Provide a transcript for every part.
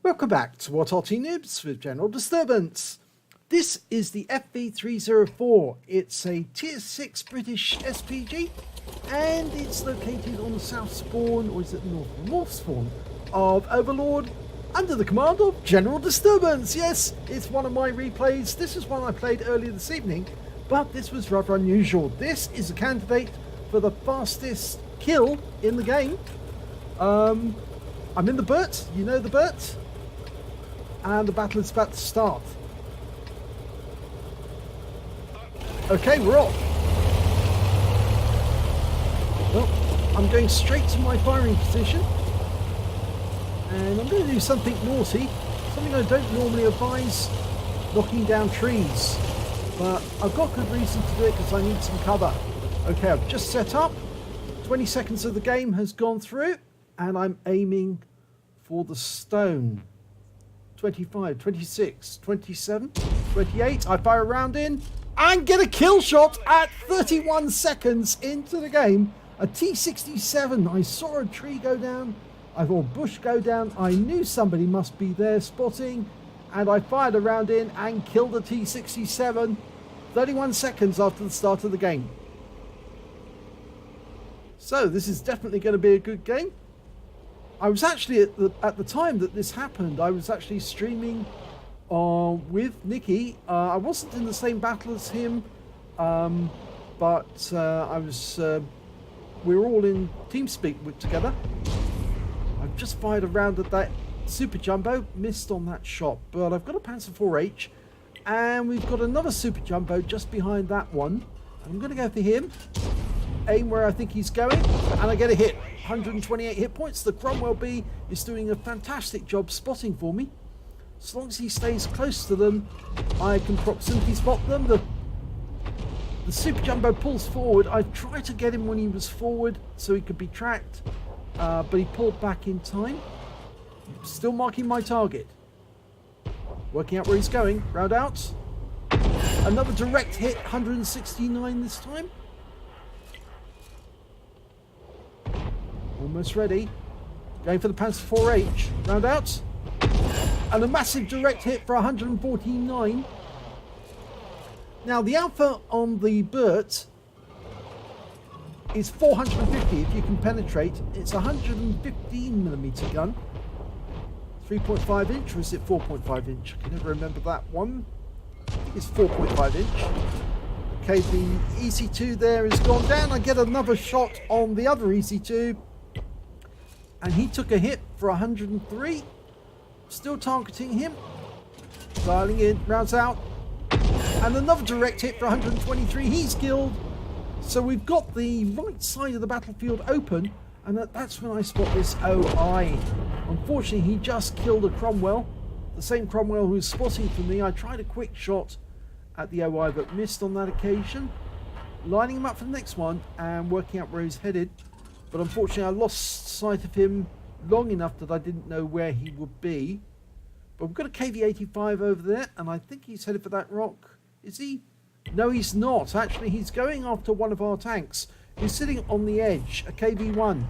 Welcome back to What Arty Noobs with General Disturbance. This is the FV304. It's a tier 6 British SPG and it's located on the south spawn, or is it north spawn, of Overlord under the command of General Disturbance. Yes, it's one of my replays. This is one I played earlier this evening, but this was rather unusual. This is a candidate for the fastest kill in the game. I'm in the Burt, you know the Burt, and the battle is about to start. Okay, we're off. Well, I'm going straight to my firing position, and I'm going to do something naughty, something I don't normally advise, knocking down trees, but I've got good reason to do it because I need some cover. Okay, I've just set up, 20 seconds of the game has gone through, and I'm aiming for the stone. 25, 26, 27, 28. I fire a round in and get a kill shot at 31 seconds into the game. A T67. I saw a tree go down. I saw a bush go down. I knew somebody must be there spotting, and I fired a round in and killed the T67 31 seconds after the start of the game. So this is definitely going to be a good game. I was actually at the time that this happened, I was actually streaming with Nicky. I wasn't in the same battle as him, but we were all in TeamSpeak together. I've just fired a round at that Super Jumbo, missed on that shot, but I've got a Panzer 4H, and we've got another Super Jumbo just behind that one. And I'm going to go for him, aim where I think he's going, and I get a hit. 128 hit points. The Cromwell B is doing a fantastic job spotting for me. As long as he stays close to them, I can proximity spot them. The Super Jumbo pulls forward. I tried to get him when he was forward so he could be tracked, but he pulled back in time. Still marking my target. Working out where he's going. Round out. Another direct hit, 169 this time. Almost ready. Going for the Panzer 4H. Round out. And a massive direct hit for 149. Now the alpha on the Burt is 450 if you can penetrate. It's a 115mm gun. 3.5 inch, or is it 4.5 inch? I can never remember that one. I think it's 4.5 inch. Okay, the EC2 there is gone down. I get another shot on the other EC2. And he took a hit for 103. Still targeting him. Dialing in, rounds out. And another direct hit for 123. He's killed. So we've got the right side of the battlefield open. And that's when I spot this OI. Unfortunately, he just killed a Cromwell. The same Cromwell who's spotting for me. I tried a quick shot at the OI but missed on that occasion. Lining him up for the next one and working out where he's headed. But unfortunately, I lost sight of him long enough that I didn't know where he would be. But we've got a KV-85 over there, and I think he's headed for that rock. Is he? No, he's not. Actually, he's going after one of our tanks. He's sitting on the edge, a KV-1.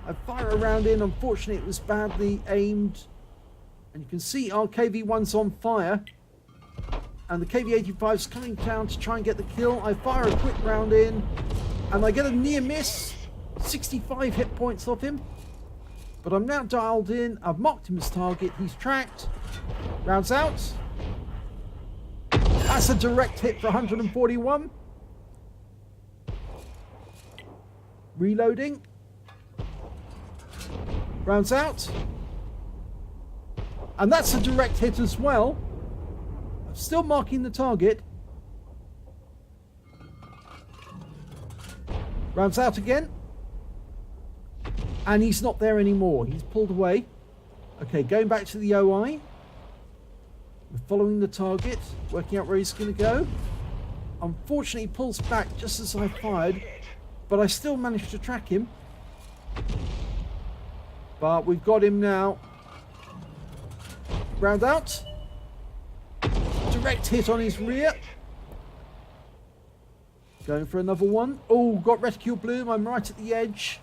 I fire a round in. Unfortunately, it was badly aimed. And you can see our KV-1's on fire. And the KV-85's coming down to try and get the kill. I fire a quick round in, and I get a near miss. 65 hit points off him, but I'm now dialed in. I've marked him as target. He's tracked. Rounds out. That's a direct hit for 141. Reloading. Rounds out. And that's a direct hit as well. I'm still marking the target. Rounds out again. And he's not there anymore. He's pulled away. Okay, going back to the OI. We're following the target. Working out where he's going to go. Unfortunately, he pulls back just as I fired. But I still managed to track him. But we've got him now. Round out. Direct hit on his rear. Going for another one. Oh, got reticule bloom. I'm right at the edge.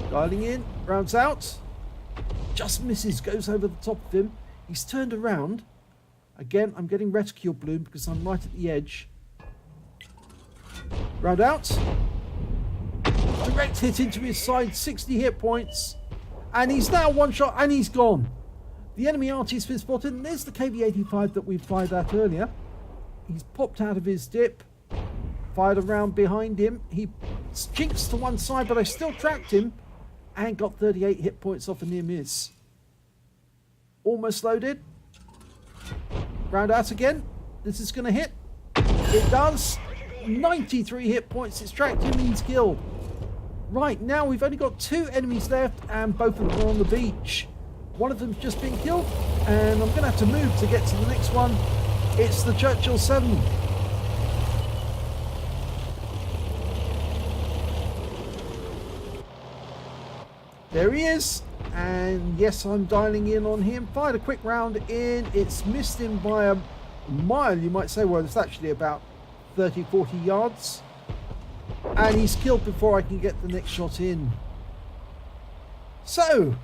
Dialing in. Rounds out. just misses, goes over the top of him. He's turned around. Again, I'm getting reticule bloom because I'm right at the edge. Round out. Direct hit into his side, 60 hit points. And he's now one shot and he's gone. The enemy Arty's been spotted, and there's the KV85 that we fired at earlier. He's popped out of his dip. Fired around behind him. He jinks to one side, but I still tracked him. And got 38 hit points off a near miss. Almost loaded. Round out again. This is going to hit. It does. 93 hit points. It's tracked him and he's killed. Right, now we've only got 2 enemies left and both of them are on the beach. One of them's just been killed and I'm going to have to move to get to the next one. It's the Churchill 7. There he is. And yes, I'm dialing in on him. Fired a quick round in. It's missed him by a mile, you might say. Well, it's actually about 30, 40 yards. And he's killed before I can get the next shot in. So,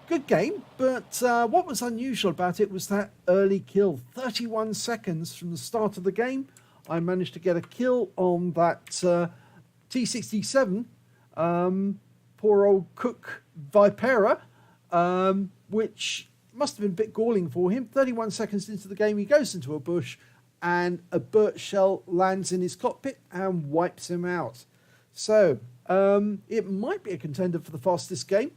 good game. But what was unusual about it was that early kill. 31 seconds from the start of the game. I managed to get a kill on that T67. Poor old Cook Vipera, which must have been a bit galling for him. 31 seconds into the game, he goes into a bush and a birch shell lands in his cockpit and wipes him out. So, it might be a contender for the fastest game.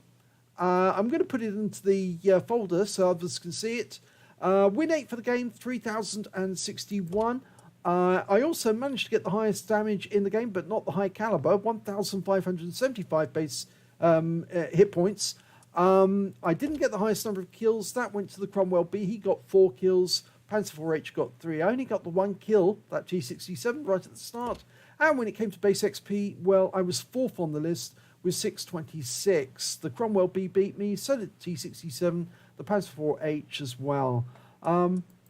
I'm going to put it into the folder so others can see it. Win 8 for the game, 3,061. I also managed to get the highest damage in the game, but not the high caliber, 1,575 base hit points. I didn't get the highest number of kills. That went to the Cromwell B. He got 4 kills. Panzer 4H got 3. I only got the 1 kill, that T67, right at the start. And when it came to base XP, well, I was 4th on the list with 626. The Cromwell B beat me, so did T67, the Panzer 4H as well.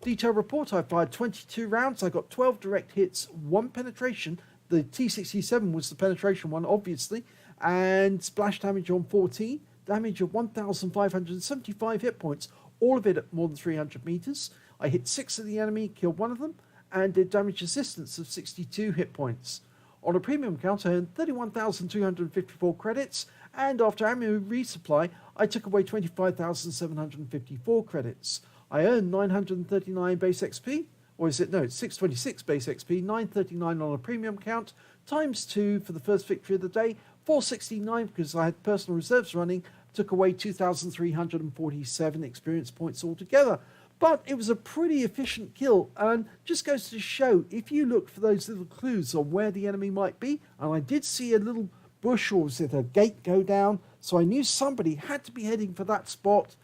Detail report, I fired 22 rounds. I got 12 direct hits, 1 penetration. The T67 was the penetration one, obviously. And splash damage on 14. Damage of 1,575 hit points. All of it at more than 300 meters. I hit 6 of the enemy, killed 1 of them. And did damage assistance of 62 hit points. On a premium count, I earned 31,254 credits. And after ammo resupply, I took away 25,754 credits. I earned 939 base XP, or is it, no, it's 626 base XP, 939 on a premium count, times 2 for the first victory of the day, 469 because I had personal reserves running, took away 2,347 experience points altogether. But it was a pretty efficient kill, and just goes to show, if you look for those little clues on where the enemy might be, and I did see a little bush, or was it a gate go down, so I knew somebody had to be heading for that spot,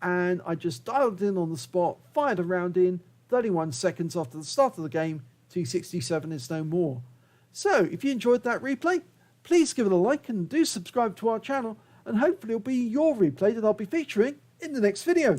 and I just dialed in on the spot, fired a round in, 31 seconds after the start of the game, T67 is no more. So, if you enjoyed that replay, please give it a like and do subscribe to our channel, and hopefully it'll be your replay that I'll be featuring in the next video.